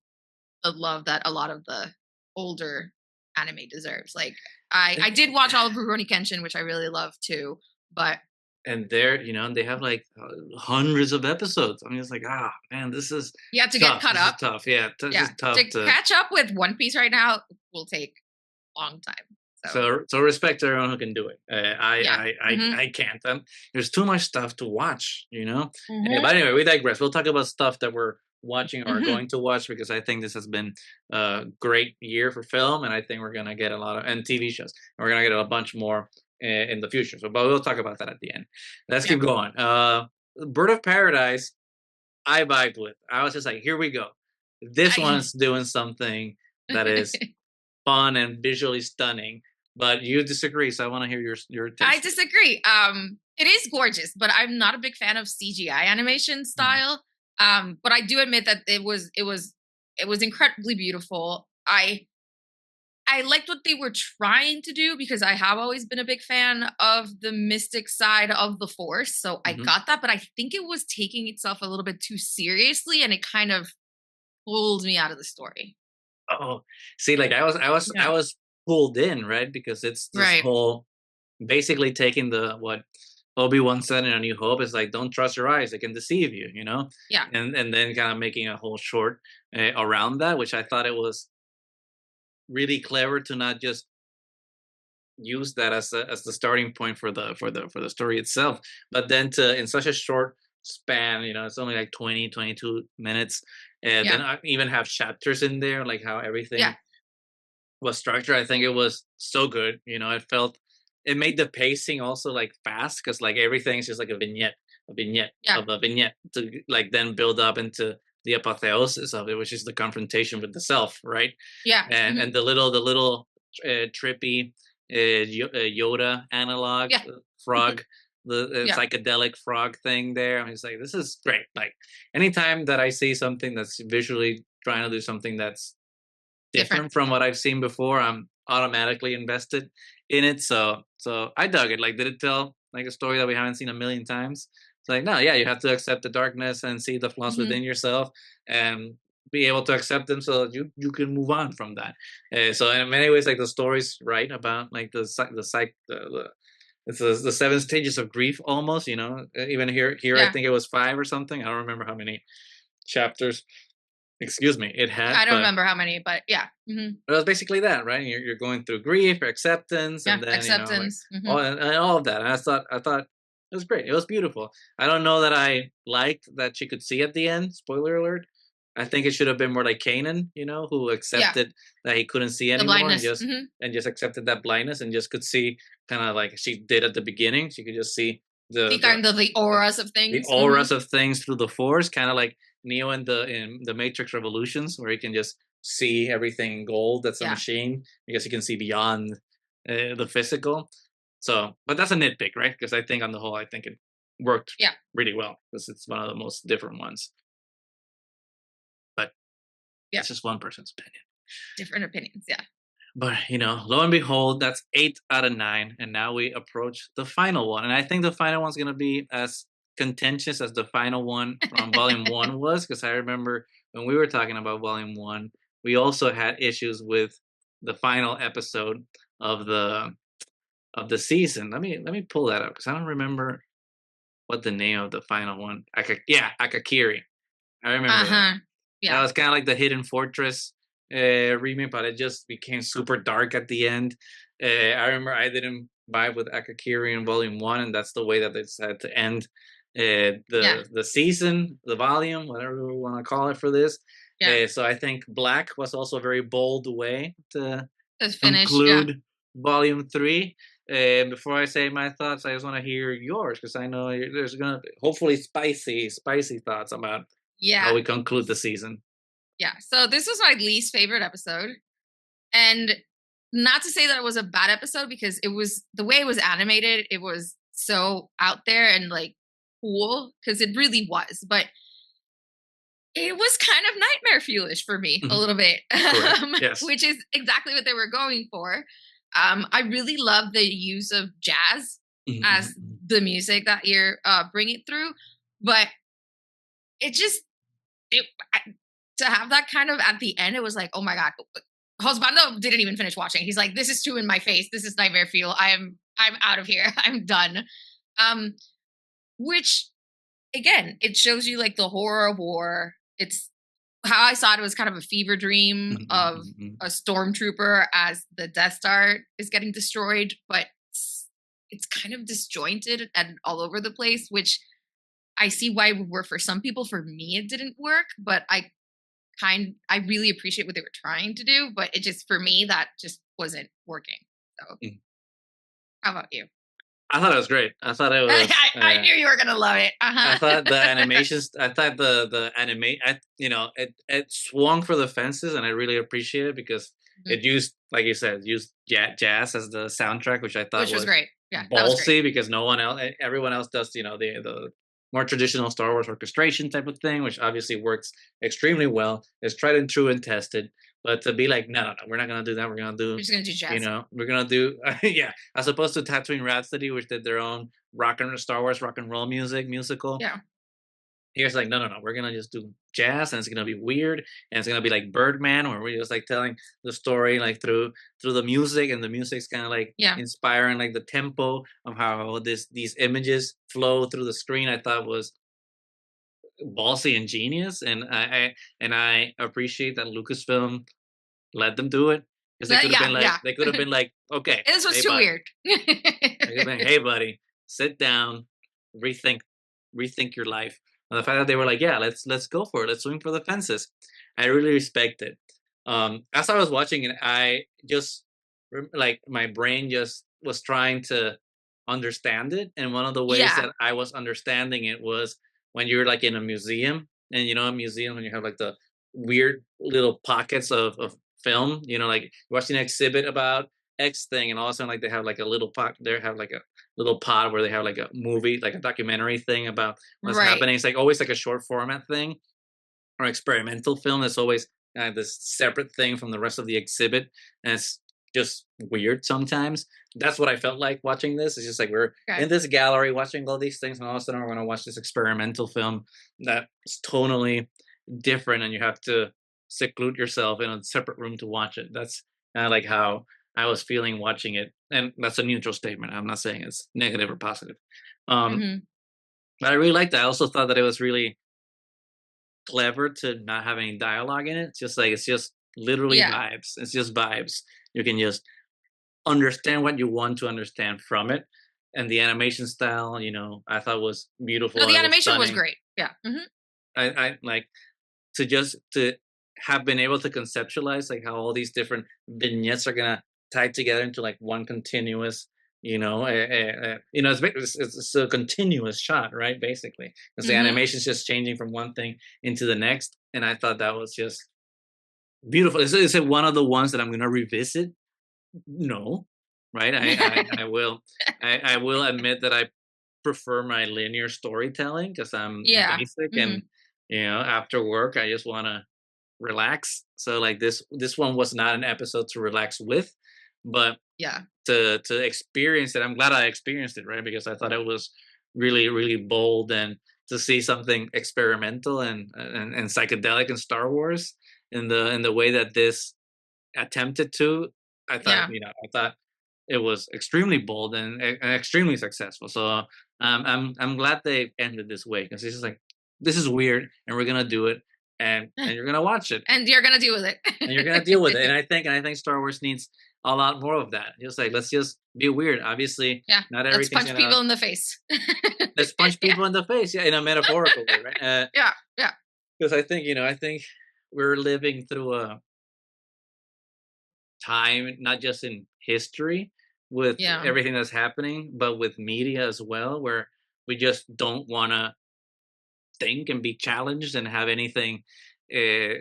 the love that a lot of the older anime deserves. Like I did watch all of Rurouni Kenshin, which I really love too. But And they're they have like hundreds of episodes. I mean, it's like, man, this is you have to get tough. caught This is up. tough. Yeah, it's Yeah, just tough to to. catch up with One Piece right now will take a long time. So So respect to everyone who can do it. yeah. Hmm. I can't. There's too much stuff to watch. Hmm. But anyway, we digress. We'll talk about stuff that we're watching or Hmm. going to watch, because I think this has been a great year for film, and I think we're gonna get a lot of and TV shows. And we're gonna get a bunch more in the future. So, but we'll talk about that at the end. Let's Yeah. keep going. Bird of Paradise. I vibed with. I was just like, here we go. This I, one's doing something that is fun and visually stunning. But you disagree, so I want to hear your I taste. disagree. It is gorgeous, but I'm not a big fan of CGI animation Mhm. style. But I do admit that it was incredibly beautiful. I liked what they were trying to do because I have always been a big fan of the mystic side of the Force. So I Mhm. got that, but I think it was taking itself a little bit too seriously and it kind of pulled me out of the story. Oh, see, like I Yeah. was pulled in, right? Because it's this Right. whole basically taking the what Obi-Wan said in A New Hope is like, don't trust your eyes; they can deceive you. Yeah. And then kind of making a whole short around that, which I thought it was really clever to not just use that as the starting point for the story itself, but then to in such a short span, it's only like 20-22 minutes, and then Yeah. I even have chapters in there, like how Yeah. everything was structured. I think it was so good. It made the pacing also like fast, because like everything's just like a vignette Yeah. of a vignette to like then build up into the apotheosis of it, which is the confrontation with the self, right? Yeah. And Mhm. the little trippy Yoda analog Yeah. frog, the Yeah. psychedelic frog thing there. I'm just like, this is great. Like anytime that I see something that's visually trying to do something that's Different. different from what I've seen before, I'm automatically invested in it. So I dug it. Like, did it tell like a story that we haven't seen a million times? It's like, no, yeah, you have to accept the darkness and see the flaws Hmm. within yourself and be able to accept them so that you can move on from that. So in many ways, like the story's right about like it's the 7 stages of grief almost. Even here I Yeah. think it was 5 or something. I don't remember how many chapters. Excuse me, it had, I don't but remember how many, but yeah. Hmm. it was basically that, right? You're going through grief, acceptance, Yeah. and then like Acceptance. all Hmm. and all of that. And I thought it was great. It was beautiful. I don't know that I liked that she could see at the end. Spoiler alert. I think it should have been more like Kanan, who Yeah. accepted that he couldn't see The anymore, and blindness. just and just accepted that blindness and just could see, kind of like she did at the beginning. She could just see See the the kind of the the, auras of the things. Hmm. auras of things through the Force, kind of like Neo in the Matrix Revolutions, where he can just see everything in gold. That's a Yeah. machine, because he can see beyond the physical. So, but that's a nitpick, right? Because I think on the whole, I think it worked Yeah. really well, because it's one of the most different ones. But Yeah. that's just one person's opinion. Different opinions. Yeah. But lo and behold, that's 8 out of 9, and now we approach the final one. And I think the final one's gonna be as contentious as the final one from Volume 1 was, because I remember when we were talking about Volume 1, we also had issues with the final episode of the season. Let me pull that up because I don't remember what the name of the final one. Akakiri. I remember that. Uh-huh. That Yeah. was kind of like the Hidden Fortress remake, but it just became super dark at the end. I remember I didn't vibe with Akakiri in Volume 1, and that's the way that they decided to end Yeah. the season, the volume, whatever we want to call it for this. Yeah. So I think Black was also a very bold way to It's finished. Yeah. conclude Volume 3. And before I say my thoughts, I just want to hear yours because I know there's gonna hopefully spicy thoughts about how Yeah. we conclude the season. Yeah. So this was my least favorite episode. And not to say that it was a bad episode because it was the way it was animated, it was so out there and like cool because it really was. But it was kind of nightmare fuelish for me a Mhm. little bit, Correct. Yes. which is exactly what they were going for. I really love the use of jazz Mhm, as mhm, the music that you're bringing through, but it just it I- to have that kind of at the end, it was like, oh my god, Hosbando didn't even finish watching. He's like, this is too in my face. This is nightmare fuel. I'm out of here. I'm done. Um, which again, it shows you like the horror of war. It's how I saw it was kind of a fever dream mhm, mhm, of mhm, mhm. a stormtrooper as the Death Star is getting destroyed, but it's kind of disjointed and all over the place, which I see why it would work for some people. For me, it didn't work, but I really appreciate what they were trying to do, but it just for me that just wasn't working. So Mm. how about you? I thought it was great. I thought it was. I knew you were gonna love it. I thought the Uh-huh. animations. I thought the anime. It swung for the fences, and I really appreciate it because Mhm. it used, like you said, used jazz as the soundtrack, which I thought Which was was great. Yeah, that was great. ballsy because no one else, everyone else does, the more traditional Star Wars orchestration type of thing, which obviously works extremely well. It's tried and true and tested. But to be like, no, no, no, we're not gonna do that. We're gonna do, We're just gonna do jazz. we're gonna do, yeah, as opposed to Tatooine Rhapsody, which did their own Star Wars rock and roll musical. Yeah. Here's like, no, no, no, we're gonna just do jazz, and it's gonna be weird, and it's gonna be like Birdman, where we're just like telling the story like through the music, and the music's kind of like Yeah. inspiring like the tempo of how these images flow through the screen. I thought was ballsy and genius, and I appreciate that Lucasfilm let them do it because Yeah, yeah. they could have been like, okay, This was hey too buddy, weird. they could have been, hey buddy, sit down, rethink rethink your life. And the fact that they were like, yeah, let's go for it, let's swing for the fences. I really respect it. As I was watching it, I just like my brain just was trying to understand it, and one of the ways Yeah. that I was understanding it was when you're like in a museum, and a museum when you have like the weird little pockets of film, like watching an exhibit about X thing, and all of a sudden like they have like a little pot, they have like a little pod where they have like a movie, like a documentary thing about what's Right. happening. It's like always like a short format thing or experimental film. That's always this separate thing from the rest of the exhibit, and it's just weird sometimes. That's what I felt like watching this. It's just like we're Okay. in this gallery watching all these things, and all of a sudden we're going to watch this experimental film that's tonally different, and you have to seclude yourself in a separate room to watch it. That's kind of like how I was feeling watching it, and that's a neutral statement. I'm not saying it's negative or positive. Um, Hmm. but I really liked that. I also thought that it was really clever to not have any dialogue in it. It's just like it's just literally Yeah. vibes. It's just vibes. You can just understand what you want to understand from it. And the animation style, I thought was No, beautiful. the It was animation was stunning. great. Yeah. Hmm. I like to have been able to conceptualize like how all these different vignettes are gonna tie together into like one continuous, it's a continuous shot, right? Basically, because the Hmm. animation is just changing from one thing into the next, and I thought that was just beautiful. Is it one of the ones that I'm gonna revisit? No, right? I will admit that I prefer my linear storytelling because I'm Yeah. basic, Hmm. and after work I just want to relax. So like this one was not an episode to relax with, but Yeah. to experience it. I'm glad I experienced it, right? Because I thought it was really really bold, and to see something experimental and psychedelic in Star Wars in the way that this attempted to. I thought, Yeah. I thought it was extremely bold and extremely successful. So I'm glad they ended this way, because this is weird, and we're gonna do it, and you're gonna watch it, And you're gonna deal with it. and you're gonna deal with it. And I think Star Wars needs a lot more of that. Just like, let's just be weird. Obviously, Yeah. not Let's everything's punch gonna. people in the face. Let's punch Yeah. people in the face, yeah, in a metaphorical way, right? Yeah. Yeah. Because I think we're living through a time, not just in history with Yeah. everything that's happening, but with media as well, where we just don't want to think and be challenged and have anything uh,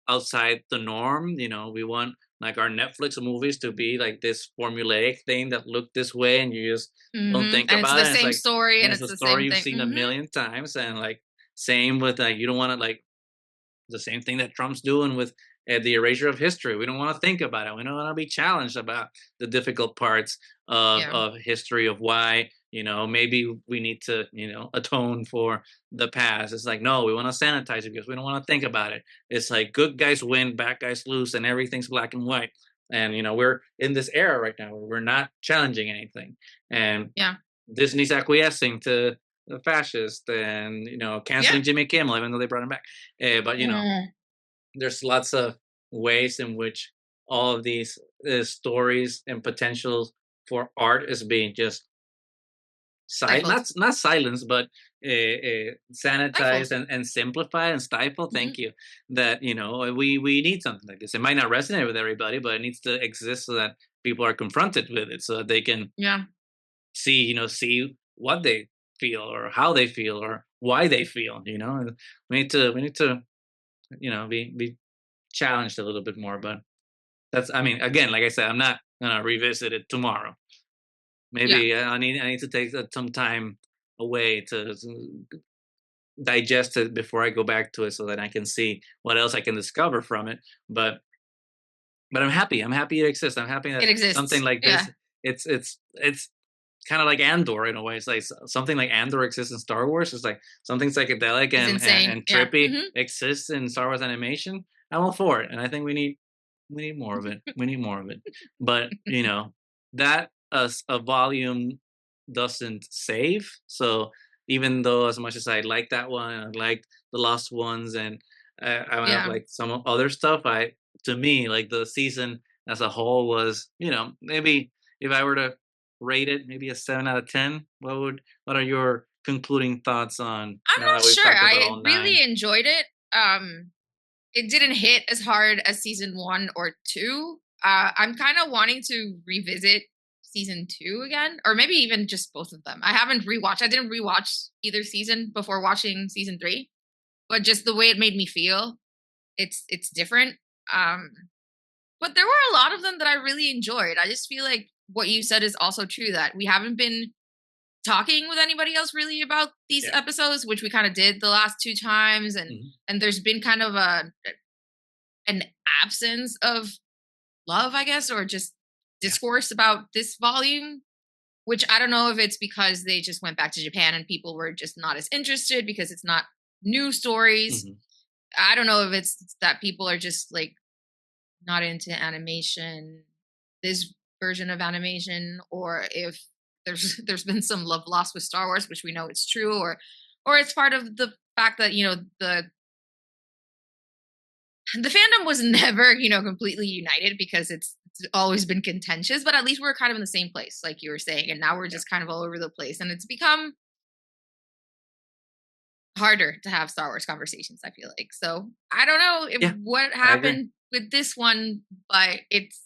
outside the norm. We want like our Netflix movies to be like this formulaic thing that look this way, and you just don't think And it's about the it. And it's same like, story, and and it's it's a the story same you've thing. seen a million times, and like same with you don't want to like the same thing that Trump's doing with the erasure of history. We don't want to think about it. We don't want to be challenged about the difficult parts of, Yeah. of history, of why, maybe we need to, atone for the past. It's like, no, we want to sanitize it because we don't want to think about it. It's like good guys win, bad guys lose, and everything's black and white. And, we're in this era right now where we're not challenging anything. And Yeah. Disney's acquiescing to the fascist and Yeah. canceling Jimmy Kimmel, even though they brought him back. But there's lots of ways in which all of these stories and potential for art is being just Stifled. not silenced, but Stifled. sanitized and simplified and stifled. Mhm. Thank you. That we need something like this. It might not resonate with everybody, but it needs to exist so that people are confronted with it, so that they can Yeah. see what they feel or how they feel or why they feel. And we need to be challenged a little bit more. But again, like I said, I'm not gonna revisit it tomorrow. Yeah. Maybe I need to take some time away to digest it before I go back to it, so that I can see what else I can discover from it. But I'm happy. I'm happy it exists. I'm happy that It something exists. like Yeah. this. It's kind of like Andor in a way. It's like something like Andor exists in Star Wars. It's like something psychedelic It's and and, insane. and Yeah. trippy exists in Star Wars animation. I'm all for it, and I think we need more of it. We need more of it. But that a volume doesn't save. So even though, as much as I like that one, I like the Lost Ones, and I have Yeah. like some other stuff, to me, like the season as a whole was, maybe if I were to rate it, maybe a 7 out of 10. What are your concluding thoughts on, I'm now not that we've sure. talked about I all really nine? enjoyed it. It didn't hit as hard as season 1 or 2. I'm kind of wanting to revisit season 2 again, or maybe even just both of them. I didn't rewatch either season before watching season 3, but just the way it made me feel, it's different. Um, but there were a lot of them that I really enjoyed. I just feel like what you said is also true, that we haven't been talking with anybody else really about these Yeah. episodes, which we kind of did the last 2 times, and Mhm. there's been kind of an absence of love, I guess, or just Yeah. discourse about this volume, which I don't know if it's because they just went back to Japan and people were just not as interested because it's not new stories. Mhm. I don't know if it's that people are just like not into animation, this version of animation, or if there's been some love lost with Star Wars, which we know it's true, or it's part of the fact that the fandom was never completely united, because it's always been contentious, but at least we're kind of in the same place, like you were saying, and now we're Yeah. just kind of all over the place, and it's become harder to have Star Wars conversations, I feel like. So I don't know if Yeah, what I agree. happened with this one, but it's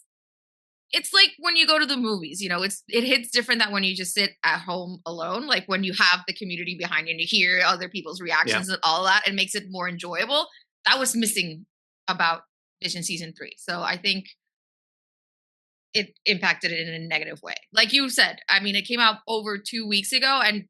like when you go to the movies, it hits different than when you just sit at home alone. Like when you have the community behind you and you hear other people's Yeah. reactions and all that, it makes it more enjoyable. That was missing about Vision season 3. So I think it impacted it in a negative way. Like you said, I mean, it came out over 2 weeks ago, and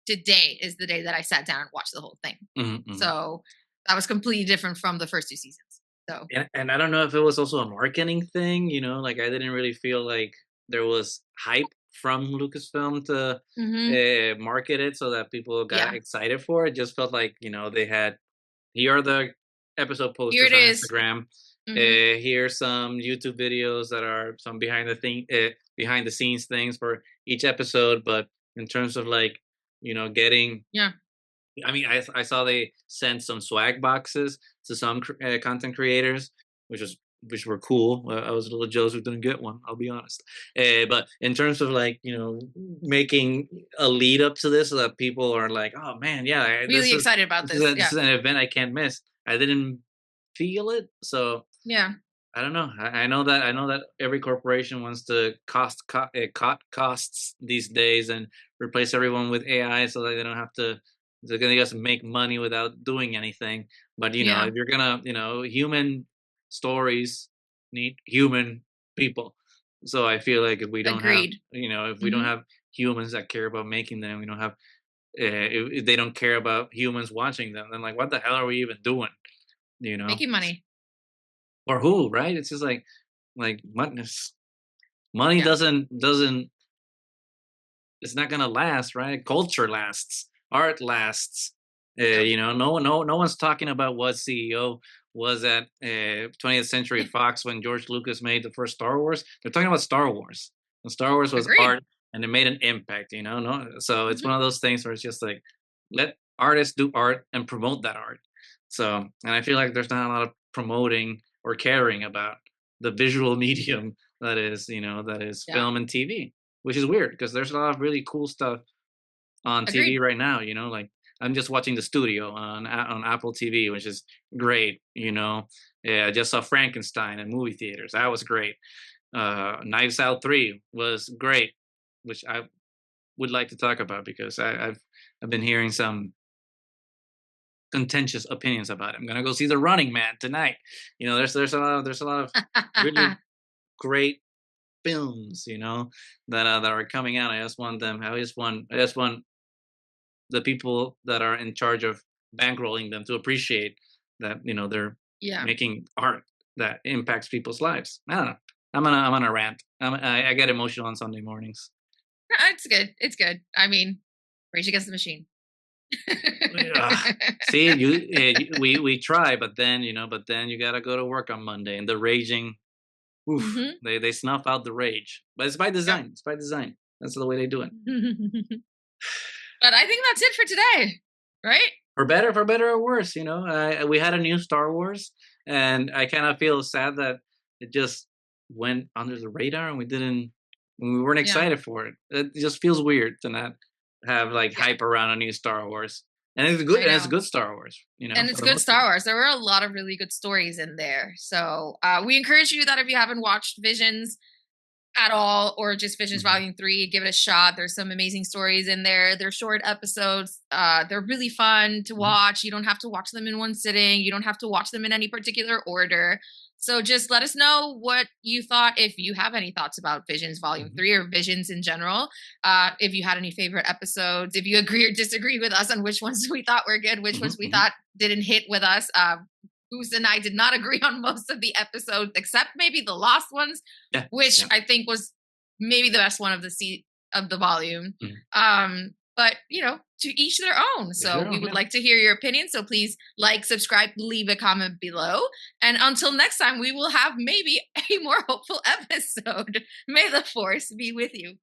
today is the day that I sat down and watched the whole thing. Mhm, mhm. So that was completely different from the first 2 seasons. So And I don't know if it was also a marketing thing, like I didn't really feel like there was hype from Lucasfilm to market it so that people got Yeah. excited for it. Just felt like, they had, here are the episode Here posters it on is. Instagram. Mhm. Here's some YouTube videos that are some behind the scenes things for each episode. But in terms of like, getting, Yeah. I mean, I saw they sent some swag boxes to some content creators, which were cool. I was a little jealous we didn't get one. I'll be honest. But in terms of like, making a lead up to this, so that people are like, oh man, yeah, Really excited about this. this Yeah. is an event I can't miss. I didn't feel it, so Yeah. I don't know. I know that every corporation wants to cut costs these days and replace everyone with AI so that they don't have to. They're gonna just make money without doing anything. But Yeah. if you're gonna, human stories need human people. So I feel like if we don't have, Agreed. if we don't Mhm. have humans that care about making them, we don't have, if they don't care about humans watching them, then like, what the hell are we even doing? You know, Making money. or who, right? It's just like money Yeah. doesn't it's not gonna last, right? Culture lasts, art lasts. Yeah. No one's talking about what CEO was at 20th Century Fox when George Lucas made the first Star Wars. They're talking about Star Wars, and Star Wars was Agreed. art, and it made an impact. No, so it's one Mhm. of those things where it's just like, let artists do art and promote that art. So, and I feel like there's not a lot of promoting or caring about the visual medium that is Yeah. film and TV, which is weird because there's a lot of really cool stuff on TV Agreed. right now. Like I'm just watching The Studio on Apple TV, which is great. Yeah, I just saw Frankenstein in movie theaters. That was great. Knives Out 3 was great, which I would like to talk about because I've been hearing some contentious opinions about it. I'm gonna go see The Running Man tonight. There's a lot of really great films, that are coming out. I just want the people that are in charge of bankrolling them to appreciate that, they're Yeah. making art that impacts people's lives. I don't know. I'm on a rant. I get emotional on Sunday mornings. It's good. It's good. I mean, Rage Against the Machine. Ugh. See, we try, but then you gotta go to work on Monday, and the raging. Oof, Mhm. they snuff out the rage, but it's by Yep. design. It's by design. That's the way they do it. But I think that's it for today, right? For better or worse, we had a new Star Wars, and I kind of feel sad that it just went under the radar, and we weren't Yeah. excited for it. It just feels weird to not have like Yeah. hype around a new Star Wars, and it's good, I and it's know. good Star Wars, And for it's the good most part. Star Wars. There were a lot of really good stories in there. So we encourage you that if you haven't watched Visions at all or just Visions Mhm. Volume 3, give it a shot. There's some amazing stories in there. They're short episodes. They're really fun to Mhm. watch. You don't have to watch them in one sitting. You don't have to watch them in any particular order. So just let us know what you thought, if you have any thoughts about Visions Volume Mhm. 3 or Visions in general. If you had any favorite episodes, if you agree or disagree with us on which ones we thought were good, which Mhm. ones we Mhm. thought didn't hit with us. Goose and I did not agree on most of the episodes, except maybe the last ones, Yeah. which Yeah. I think was maybe the best one of the volume. Mhm. But to each their own. Is So your we own, would yeah. like to hear your opinion. So please like, subscribe, leave a comment below. And until next time, we will have maybe a more hopeful episode. May the force be with you.